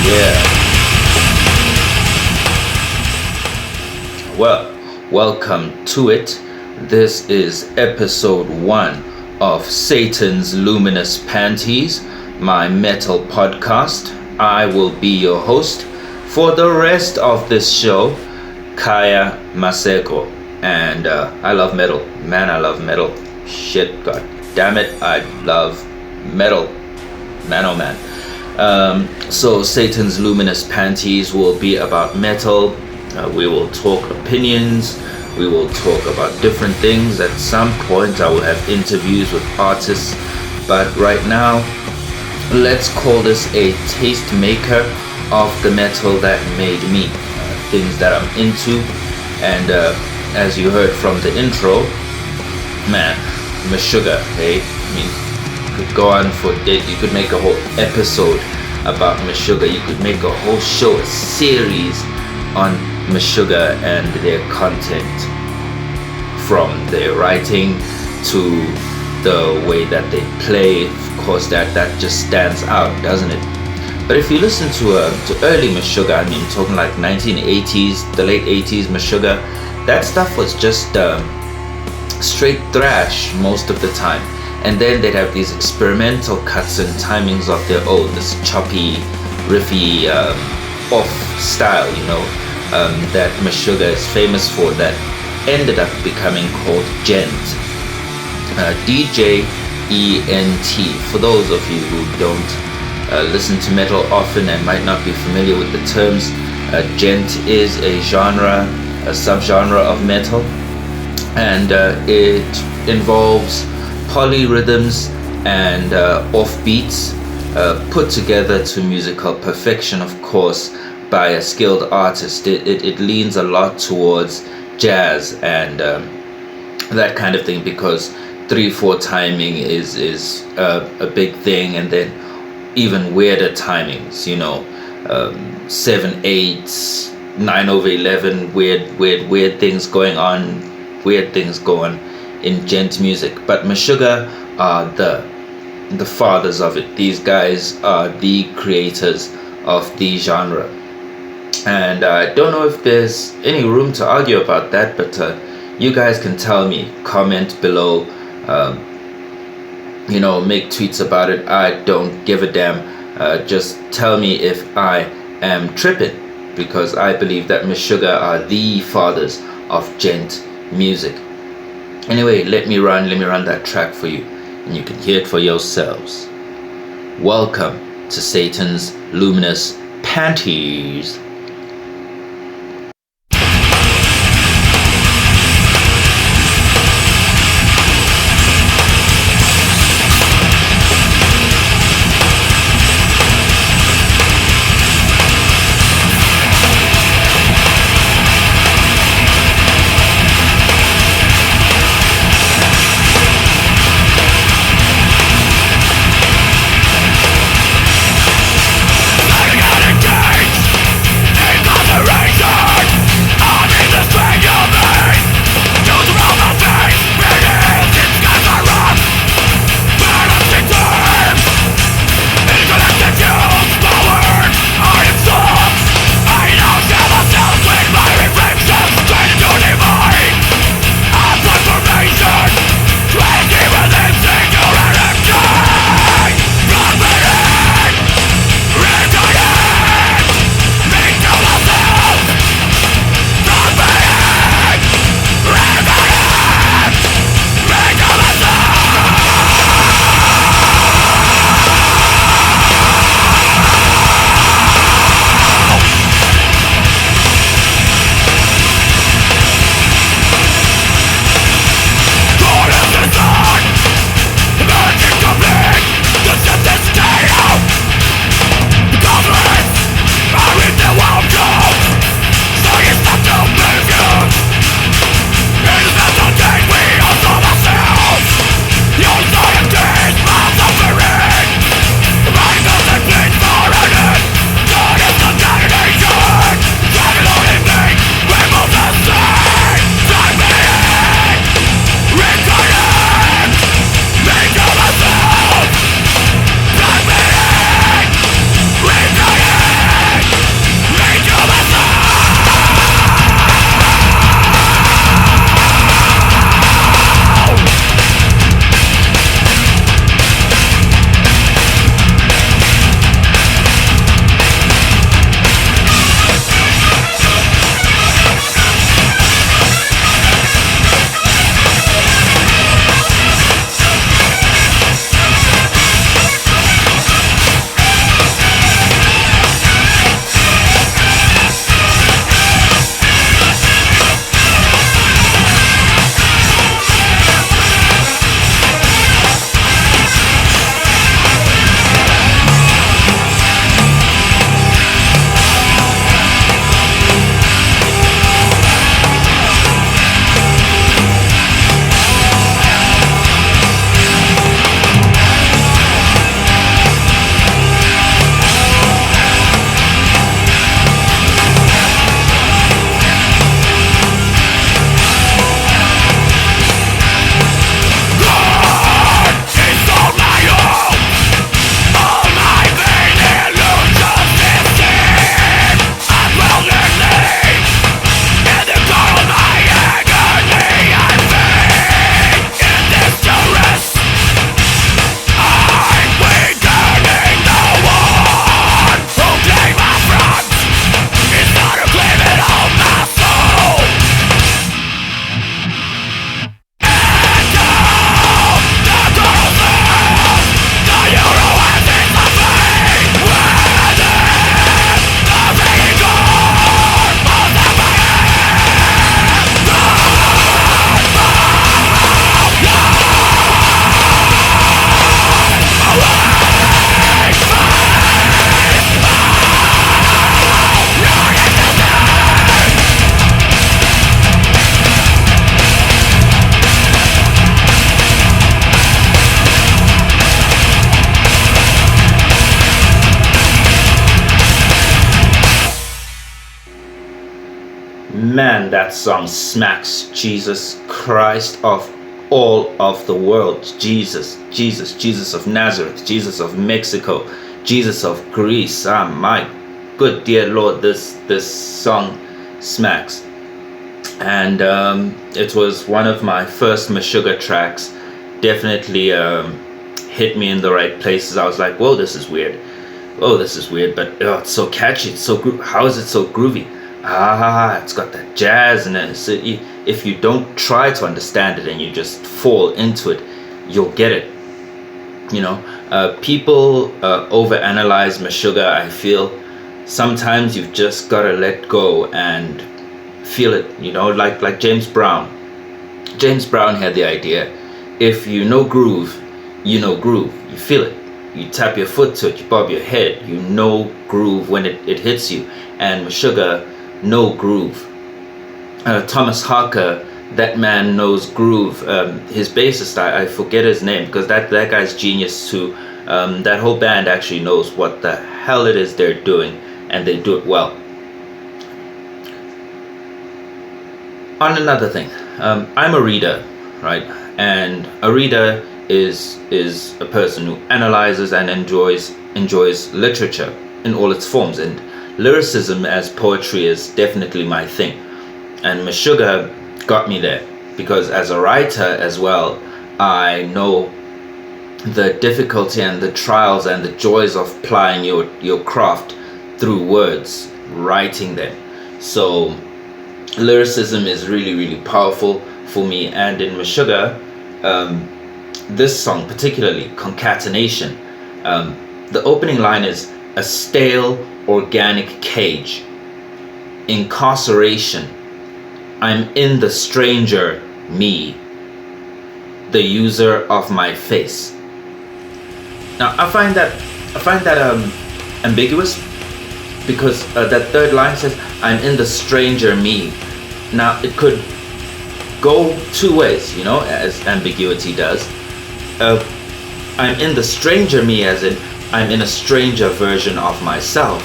Yeah. Well, welcome to it. This is episode 1 of Satan's Luminous Panties, my metal podcast. I will be your host for the rest of this show, Kaya Maseko. And I love metal. Man, I love metal. Shit, god damn it, I love metal. Man, oh man. So Satan's Luminous Panties will be about metal. We will talk opinions. We will talk about different things. At some point I will have interviews with artists, but right now let's call this a taste maker of the metal that made me, things that I'm into. And as you heard from the intro, man, Meshuggah, hey? I mean, you could go on for days. You could make a whole episode about Meshuggah. You could make a whole show, a series on Meshuggah and their content, from their writing to the way that they play. Of course, that just stands out, doesn't it? But if you listen to early Meshuggah, I mean, talking like 1980s, the late 80s Meshuggah, that stuff was just straight thrash most of the time. And then they'd have these experimental cuts and timings of their own, this choppy, riffy, off style, you know, that Meshuggah is famous for, that ended up becoming called Gent. DJENT. For those of you who don't listen to metal often and might not be familiar with the terms, Gent is a genre, a subgenre of metal, and it involves polyrhythms and offbeats put together to musical perfection, of course, by a skilled artist. It leans a lot towards jazz and that kind of thing, because 3/4 timing is a big thing, and then even weirder timings, you know, 7/8, 9/11, weird things going on, in gent music. But Meshuggah are the fathers of it. These guys are the creators of the genre, and I don't know if there's any room to argue about that, but you guys can tell me, comment below, make tweets about it. I don't give a damn. Just tell me if I am tripping, because I believe that Meshuggah are the fathers of gent music. Anyway, let me run that track for you, and you can hear it for yourselves. Welcome to Satan's Luminous Panties. Man, that song smacks. Jesus Christ of all of the world. Jesus, Jesus, Jesus of Nazareth, Jesus of Mexico, Jesus of Greece. Ah, my good dear Lord, this song smacks. And it was one of my first Meshuggah tracks. Definitely hit me in the right places. I was like, whoa, this is weird. Oh, this is weird, but it's so catchy. It's so how is it so groovy? It's got that jazz in it. So if you don't try to understand it and you just fall into it, you'll get it. People overanalyze Meshuggah. I feel sometimes you've just gotta let go and feel it. Like James Brown. James Brown had the idea: if you know groove, you know groove. You feel it. You tap your foot to it, you bob your head, you know groove when it hits you. And Meshuggah, no groove. Thomas Harker, that man knows groove. His bassist, I forget his name, because that guy's genius too. That whole band actually knows what the hell it is they're doing, and they do it well. On another thing, I'm a reader, right? And a reader is a person who analyzes and enjoys literature in all its forms, and lyricism as poetry is definitely my thing. And Meshuggah got me there because as a writer as well, I know the difficulty and the trials and the joys of plying your craft through words, writing them. So lyricism is really, really powerful for me. And in Meshuggah, this song particularly, Concatenation, the opening line is: a stale organic cage, incarceration, I'm in the stranger me, the user of my face. Now I find that ambiguous, because that third line says I'm in the stranger me. Now it could go two ways, as ambiguity does. I'm in the stranger me, as in I'm in a stranger version of myself,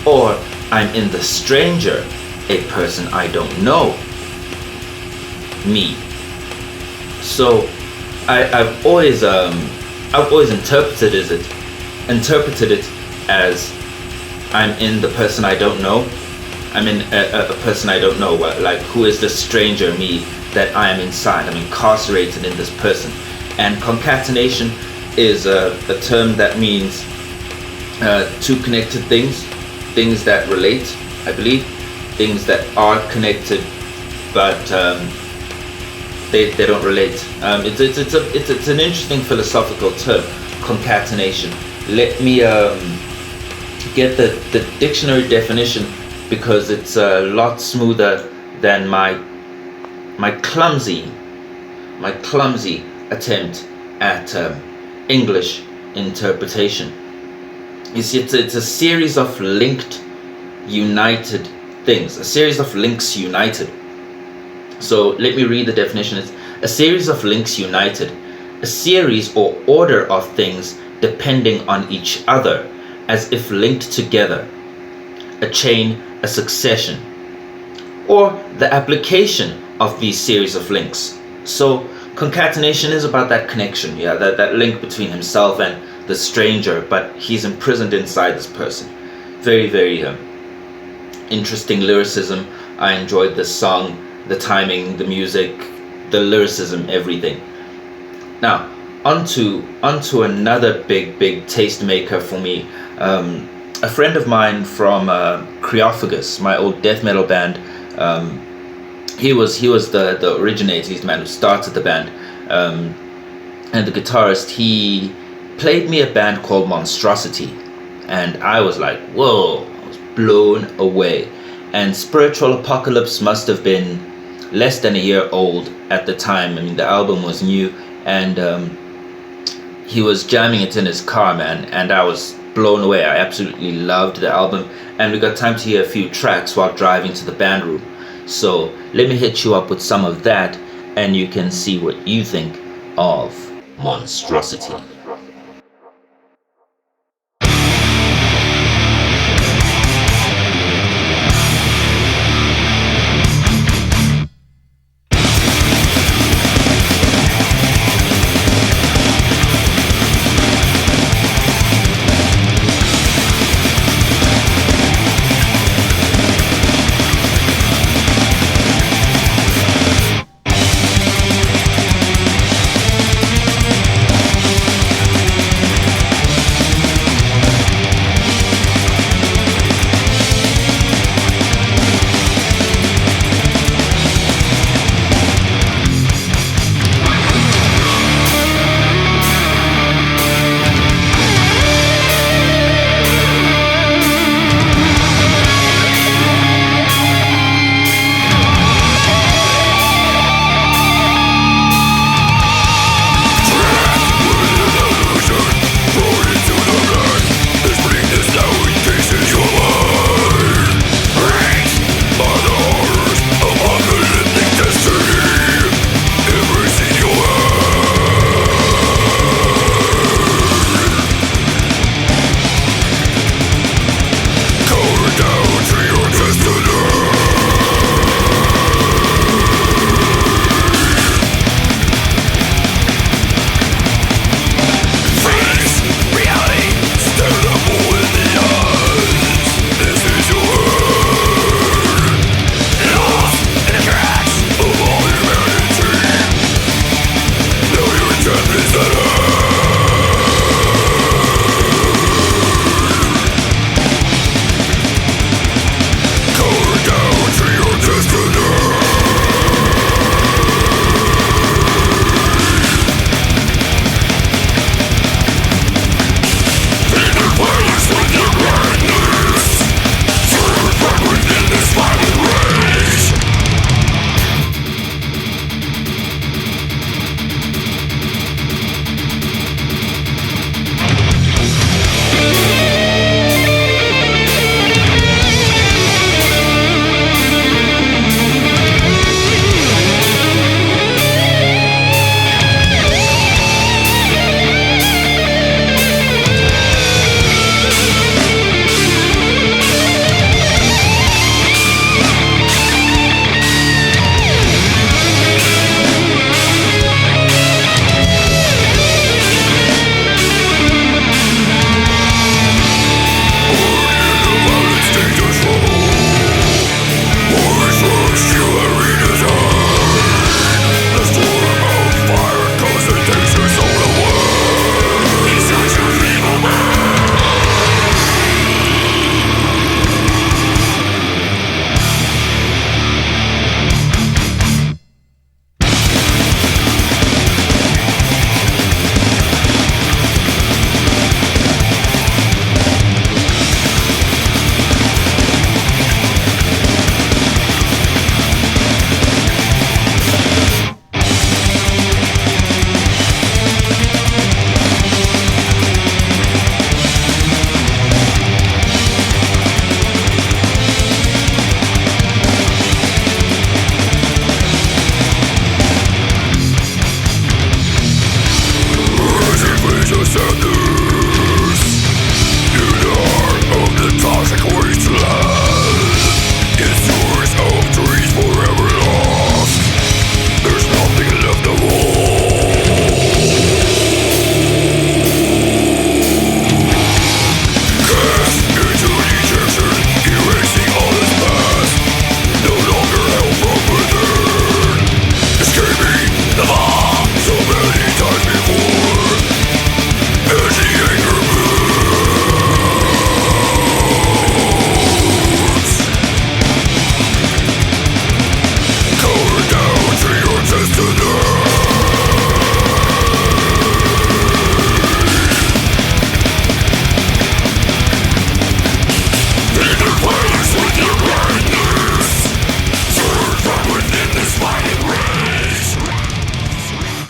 or I'm in the stranger, a person I don't know, me. So I've always interpreted it as I'm in the person I don't know. I'm in a person I don't know. Like, who is the stranger me that I am inside? I'm incarcerated in this person. And concatenation is a term that means two connected things that relate, I believe, things that are connected, but they don't relate. It's an interesting philosophical term, concatenation. Let me get the dictionary definition, because it's a lot smoother than my clumsy attempt at English interpretation. You see, it's a series of linked, united things, a series of links united. So let me read the definition. It's a series of links united, a series or order of things depending on each other, as if linked together, a chain, a succession, or the application of these series of links. So concatenation is about that connection, that link between himself and the stranger, but he's imprisoned inside this person. Very, very interesting lyricism. I enjoyed the song, the timing, the music, the lyricism, everything. Now, onto another big tastemaker for me. A friend of mine from Creophagus, my old death metal band. He was the originator. He's the man who started the band, and the guitarist. He played me a band called Monstrosity, and I was like, whoa! I was blown away. And Spiritual Apocalypse must have been less than a year old at the time. I mean, the album was new, and he was jamming it in his car, man, and I was blown away. I absolutely loved the album, and we got time to hear a few tracks while driving to the band room. So let me hit you up with some of that, and you can see what you think of Monstrosity.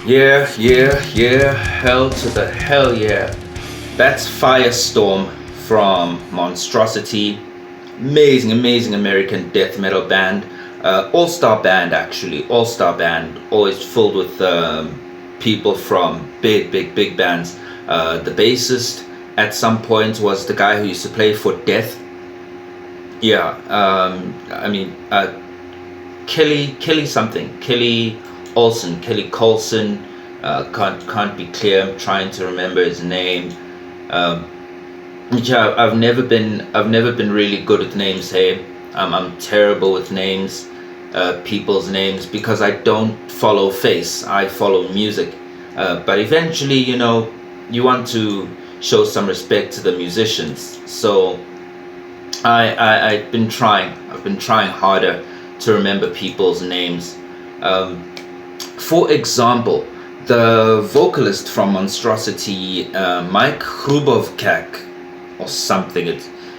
Yeah. Hell to the hell yeah. That's Firestorm from Monstrosity. Amazing American death metal band. All-star band, actually. All-star band. Always filled with people from big bands. The bassist at some point was the guy who used to play for Death. Yeah, Kelly something. Kelly Olsen. Kelly Colson. Can't be clear. I'm trying to remember his name. Yeah, I've never been really good with names. Hey, I'm terrible with names, people's names, because I don't follow face. I follow music. But eventually, you want to show some respect to the musicians. So I've been trying. I've been trying harder to remember people's names. For example, the vocalist from Monstrosity, Mike Hrubovkak, or something.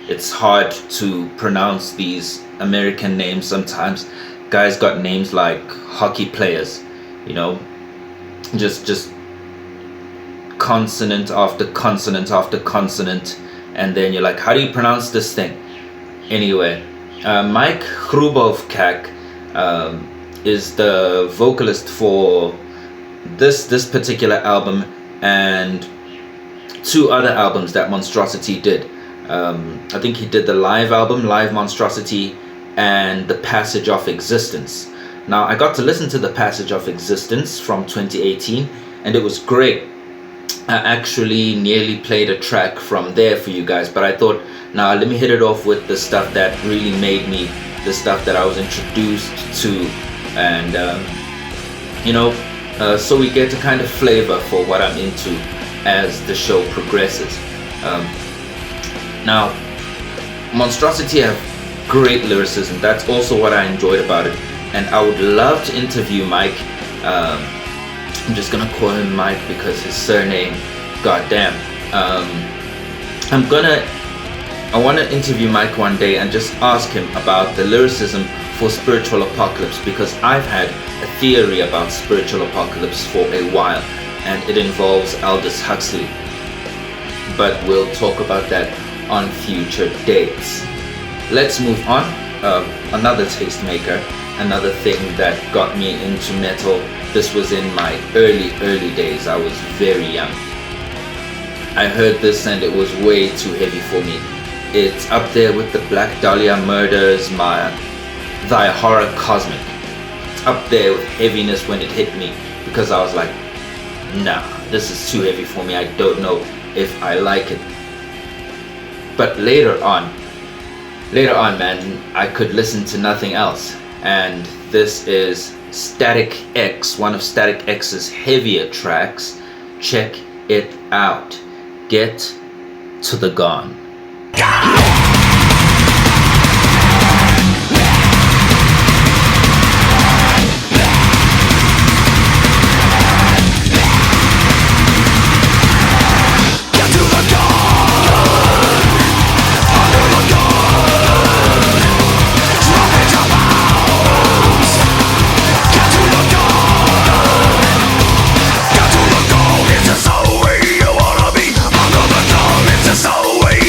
It's hard to pronounce these American names sometimes. Guys got names like hockey players, just consonant after consonant after consonant, and then you're like, how do you pronounce this thing? Anyway, Mike Hrubovkak is the vocalist for this particular album and two other albums that Monstrosity did. I think he did the live album, Live Monstrosity, and The Passage of Existence. Now, I got to listen to The Passage of Existence from 2018, and it was great. I actually nearly played a track from there for you guys, but I thought, now let me hit it off with the stuff that really made me, the stuff that I was introduced to, and so we get a kind of flavor for what I'm into as the show progresses. Now, Monstrosity have great lyricism. That's also what I enjoyed about it, and I would love to interview Mike. I'm just gonna call him Mike because his surname, goddamn. I want to interview Mike one day and just ask him about the lyricism for Spiritual Apocalypse, because I've had a theory about Spiritual Apocalypse for a while, and it involves Aldous Huxley. But we'll talk about that on future dates. Let's move on. Another tastemaker, another thing that got me into metal. This was in my early days. I was very young. I heard this and it was way too heavy for me. It's up there with the Black Dahlia Murders, Thy Horror Cosmic. It's up there with heaviness when it hit me, because I was like, nah, this is too heavy for me. I don't know if I like it. But later on, man, I could listen to nothing else. And this is Static X, one of Static X's heavier tracks. Check it out. Get to the Gone. It's a way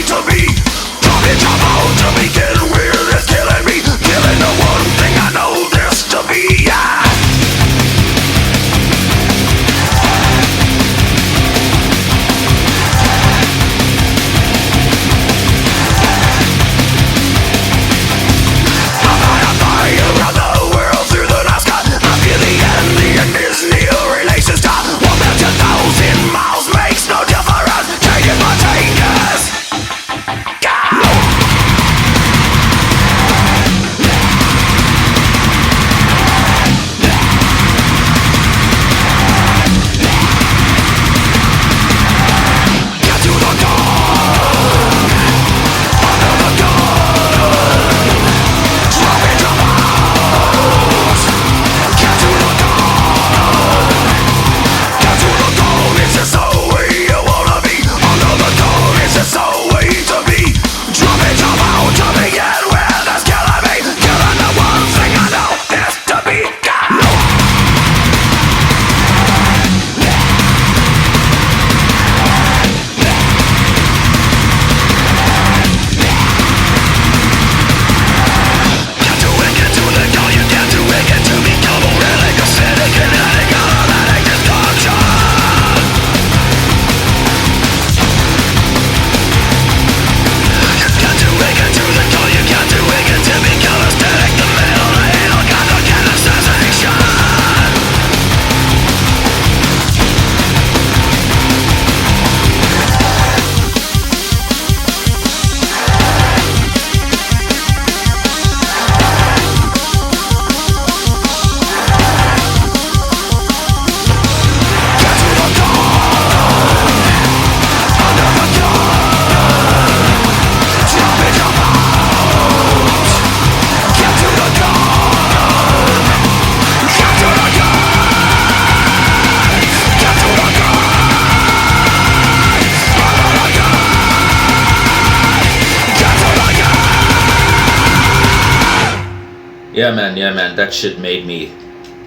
Yeah, man. That shit made me.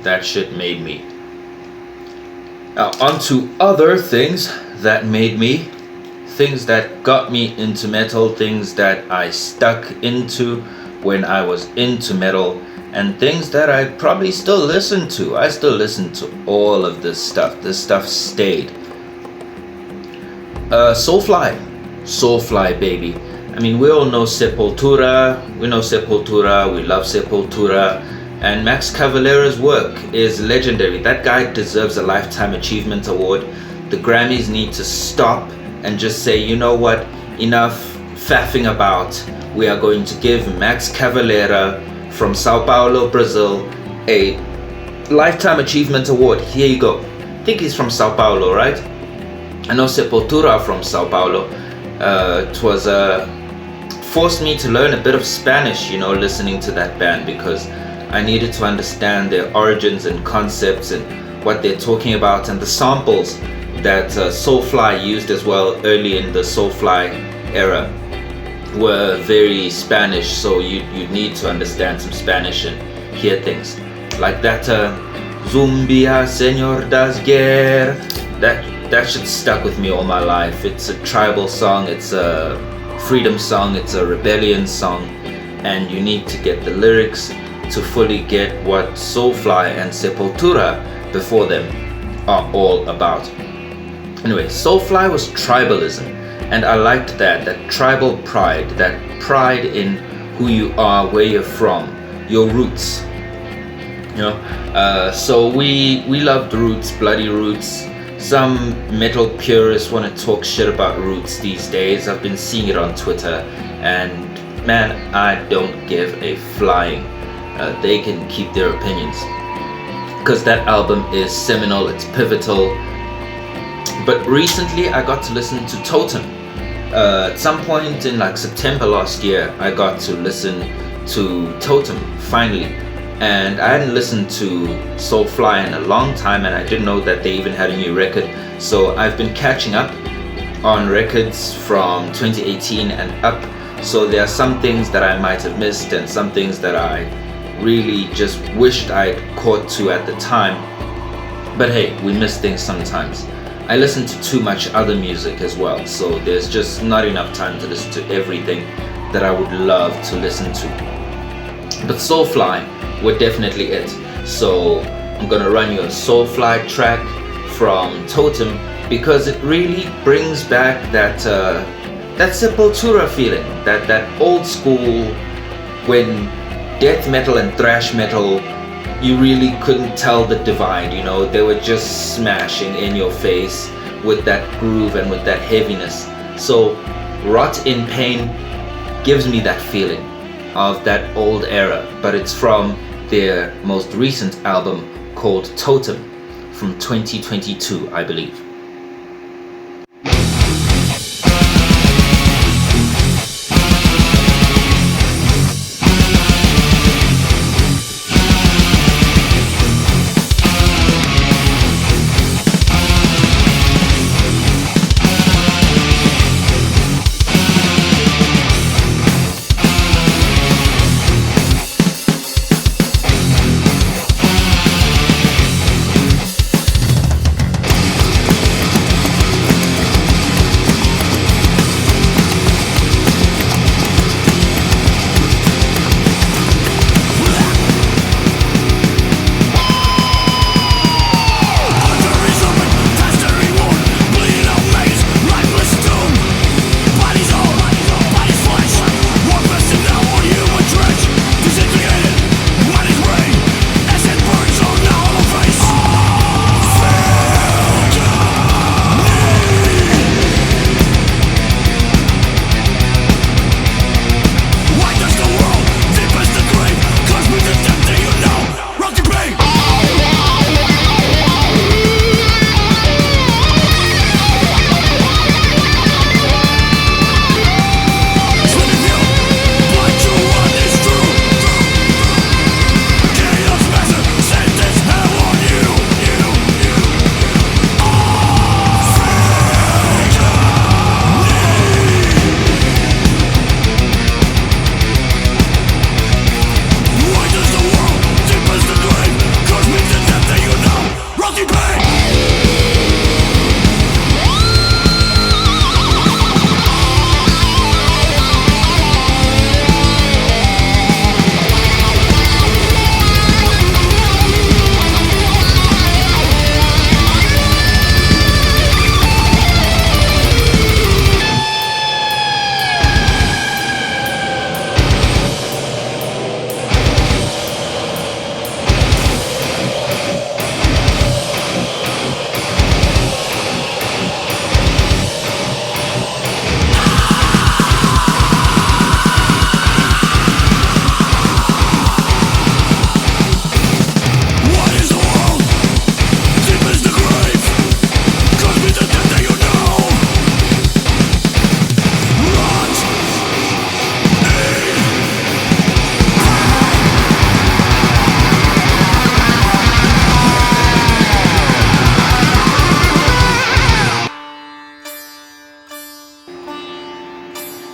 That shit made me. Now, on to other things that made me. Things that got me into metal, things that I stuck into when I was into metal, and things that I probably still listen to. I still listen to all of this stuff. This stuff stayed. Soulfly. Soulfly, baby. I mean, we all know Sepultura. We know Sepultura. We love Sepultura. And Max Cavalera's work is legendary. That guy deserves a Lifetime Achievement Award. The Grammys need to stop and just say, you know what? Enough faffing about. We are going to give Max Cavalera from Sao Paulo, Brazil, a Lifetime Achievement Award. Here you go. I think he's from Sao Paulo, right? I know Sepultura from Sao Paulo. It was forced me to learn a bit of Spanish, you know, listening to that band, because I needed to understand their origins and concepts and what they're talking about, and the samples that Soulfly used as well early in the Soulfly era were very Spanish, so you need to understand some Spanish and hear things like that Zumbia Señor das Guerra. That shit stuck with me all my life. It's a tribal song, it's a freedom song, it's a rebellion song, and you need to get the lyrics to fully get what Soulfly and Sepultura before them are all about. Anyway, Soulfly was tribalism, and I liked that tribal pride, that pride in who you are, where you're from, your roots. You know, so we loved Roots, bloody Roots. Some metal purists want to talk shit about Roots these days. I've been seeing it on Twitter, and man, I don't give a flying. They can keep their opinions, because that album is seminal, it's pivotal. But recently I got to listen to Totem. At some point in like September last year, I got to listen to Totem finally, and I hadn't listened to Soulfly in a long time, and I didn't know that they even had a new record. So I've been catching up on records from 2018 and up, so there are some things that I might have missed and some things that I really just wished I'd caught to at the time. But hey, we miss things sometimes. I listen to too much other music as well, so there's just not enough time to listen to everything that I would love to listen to. But Soulfly were definitely it. So I'm gonna run you a Soulfly track from Totem, because it really brings back that Sepultura feeling, that old school, when death metal and thrash metal, you really couldn't tell the divide, you know, they were just smashing in your face with that groove and with that heaviness. So Rot in Pain gives me that feeling of that old era, but it's from their most recent album called Totem from 2022, I believe.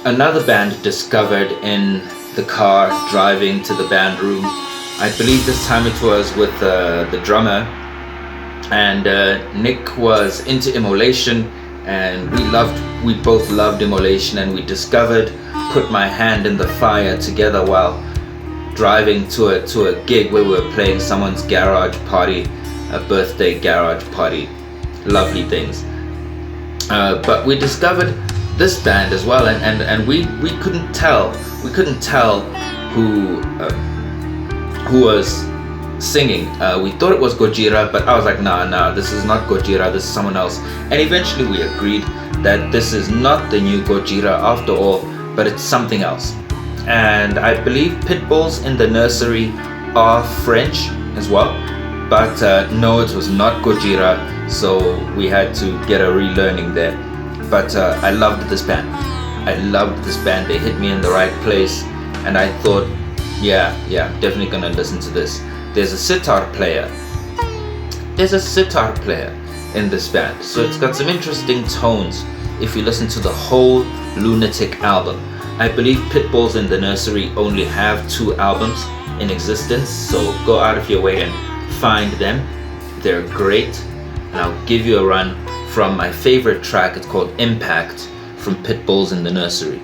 Another band discovered in the car driving to the band room. I believe this time it was with the drummer, and Nick was into immolation, and we both loved immolation, and we discovered Put My Hand in the Fire together while driving to a gig where we were playing someone's garage party, a birthday garage party. Lovely things. But we discovered this band as well, and we couldn't tell who was singing. We thought it was Gojira, but I was like, nah, this is not Gojira, this is someone else. And eventually we agreed that this is not the new Gojira after all, but it's something else. And I believe Pitbulls in the Nursery are French as well, but no, it was not Gojira, so we had to get a relearning there. But I loved this band. They hit me in the right place, and I thought, yeah, definitely gonna listen to this. There's a sitar player in this band, so it's got some interesting tones if you listen to the whole Lunatic album. I believe Pitbulls in the Nursery only have 2 albums in existence, so go out of your way and find them. They're great, and I'll give you a run from my favorite track. It's called Impact from Pitbulls in the Nursery.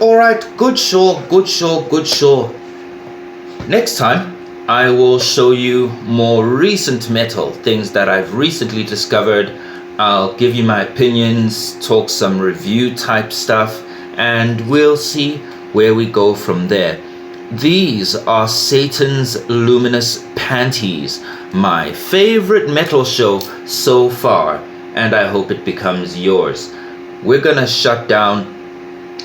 Alright, good show. Next time, I will show you more recent metal, things that I've recently discovered. I'll give you my opinions, talk some review type stuff, and we'll see where we go from there. These are Satan's Luminous Panties, my favorite metal show so far, and I hope it becomes yours. We're gonna shut down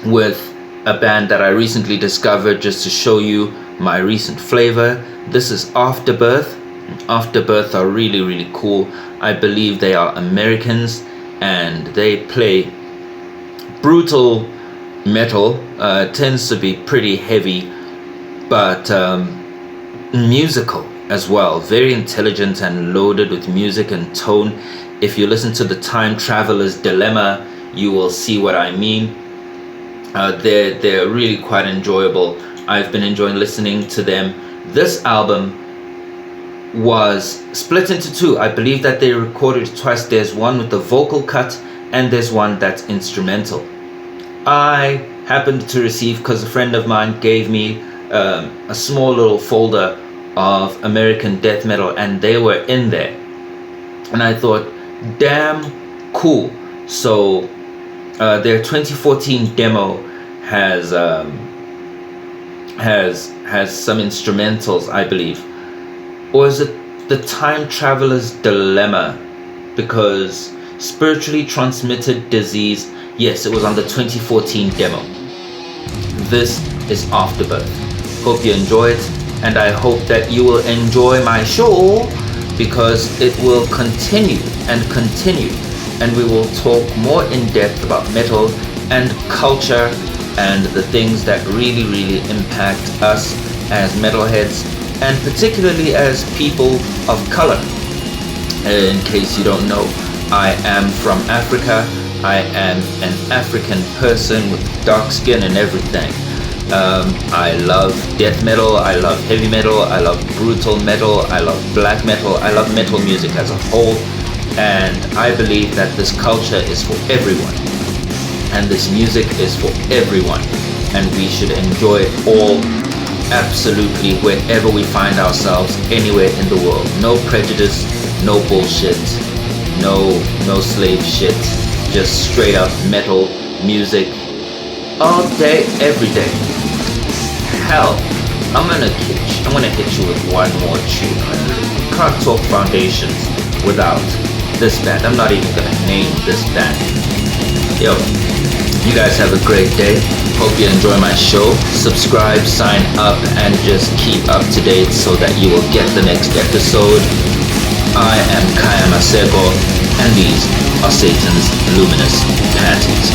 with a band that I recently discovered just to show you my recent flavor. This is Afterbirth. Afterbirth are really, really cool. I believe they are Americans and they play brutal metal. Tends to be pretty heavy, but musical as well. Very intelligent and loaded with music and tone. If you listen to the Time Traveler's Dilemma, you will see what I mean. They're really quite enjoyable. I've been enjoying listening to them. This album was split into two. I believe that they recorded twice. There's one with the vocal cut and there's one that's instrumental. I happened to receive, because a friend of mine gave me a small little folder of American death metal and they were in there. And I thought, damn cool. So their 2014 demo has some instrumentals, I believe. Or is it the Time Traveler's Dilemma? Because spiritually transmitted disease, yes, it was on the 2014 demo. This is Afterbirth. Hope you enjoy it, and I hope that you will enjoy my show, because it will continue and continue, and we will talk more in depth about metal and culture and the things that really, really impact us as metalheads, and particularly as people of color. In case you don't know, I am from Africa. I am an African person with dark skin and everything. I love death metal, I love heavy metal, I love brutal metal, I love black metal, I love metal music as a whole, and I believe that this culture is for everyone, and this music is for everyone, and we should enjoy it all, absolutely, wherever we find ourselves, anywhere in the world. No prejudice, no bullshit, no slave shit, just straight up metal music all day, every day. Hell, I'm gonna hit you with one more tune. You can't talk foundations without this band. I'm not even gonna name this band. Yo, you guys have a great day. Hope you enjoy my show. Subscribe, sign up, and just keep up to date so that you will get the next episode. I am Kaya Masego, and these are Satan's Luminous Panties.